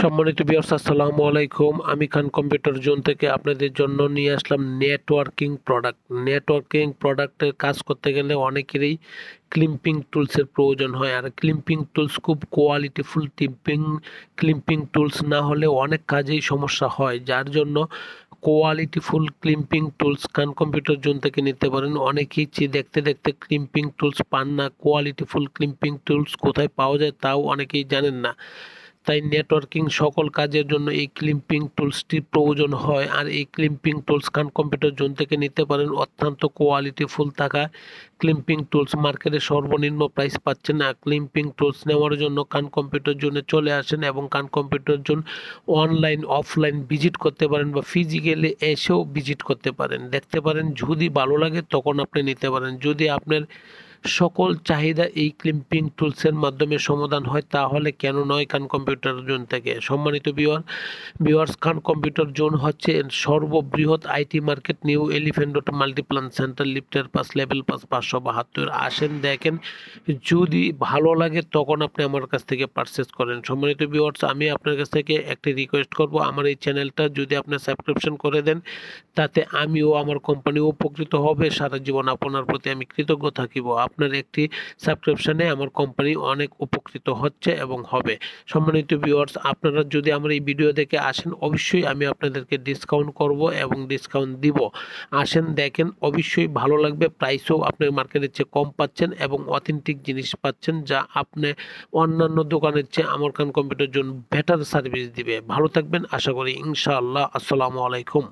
সম্মানিত ভিউয়ার্স, আসসালামু আলাইকুম। আমি খান কম্পিউটার জোন থেকে আপনাদের জন্য নিয়ে আসলাম নেটওয়ার্কিং প্রোডাক্ট। নেটওয়ার্কিং প্রোডাক্টের কাজ করতে গেলে অনেকেরই ক্লিম্পিং টুলসের প্রয়োজন হয়, আর ক্লিম্পিং টুলস খুব কোয়ালিটিফুল ক্লিম্পিং টুলস না হলে অনেক কাজেই সমস্যা হয়, যার জন্য কোয়ালিটিফুল ক্লিম্পিং টুলস খান কম্পিউটার জোন থেকে নিতে পারেন। অনেকেই দেখতে দেখতে ক্লিম্পিং টুলস পান না। কোয়ালিটিফুল ক্লিম্পিং টুলস কোথায় পাওয়া যায় তাও অনেকেই জানেন না। তাই নেটওয়ার্কিং সকল কাজের জন্য এই ক্লিম্পিং টুলসটি প্রয়োজন হয়, আর এই ক্লিম্পিং টুলস খান কম্পিউটার জোন থেকে নিতে পারেন। অত্যন্ত কোয়ালিটিফুল থাকা ক্লিম্পিং টুলস মার্কেটে সর্বনিম্ন প্রাইস পাচ্ছেন না। ক্লিম্পিং টুলস নেওয়ার জন্য খান কম্পিউটার জোনে চলে আসেন এবং Khan computer zone online offline visit করতে পারেন বা ফিজিক্যালি এসেও ভিজিট করতে পারেন, দেখতে পারেন। যদি ভালো লাগে তখন আপনি নিতে পারেন। যদি আপনার সকল চাহিদা এই ক্লিম্পিং টুলসের মাধ্যমে সমাধান হয় তাহলে কেন নয় খান কম্পিউটার জোন থেকে। সম্মানিত ভিউয়ার্স, খান কম্পিউটার জোন হচ্ছে সর্ববৃহৎ IT market. New elephant road Multiplan centre, লিফটের পাস, লেভেল পাস, 572। আসেন, দেখেন, যদি ভালো লাগে তখন আপনি আমার কাছ থেকে পারচেস করেন। সম্মানিত ভিউয়ার্স, আমি আপনার কাছ থেকে একটি রিকোয়েস্ট করব, আমার এই চ্যানেলটা যদি আপনি সাবস্ক্রিপশন করে দেন, তাতে আমিও আমার কোম্পানিও উপকৃত হবে। সারা জীবন আপনার প্রতি আমি কৃতজ্ঞ থাকিব। আপনার একটি সাবস্ক্রিপশনে আমার কোম্পানি অনেক উপকৃত হচ্ছে এবং হবে। সম্মানিত ভিউয়ার্স, আপনারা যদি আমার এই ভিডিও দেখে আসেন, অবশ্যই আমি আপনাদেরকে ডিসকাউন্ট করব এবং ডিসকাউন্ট দিব। আসেন, দেখেন, অবশ্যই ভালো লাগবে। প্রাইসও আপনার মার্কেটের চেয়ে কম পাচ্ছেন এবং অথেন্টিক জিনিস পাচ্ছেন, যা আপনি অন্যান্য দোকানের চেয়ে আমার খান কম্পিউটার জন্য বেটার সার্ভিস দিবে। ভালো থাকবেন আশা করি, ইনশাআল্লাহ। আসসালামু আলাইকুম।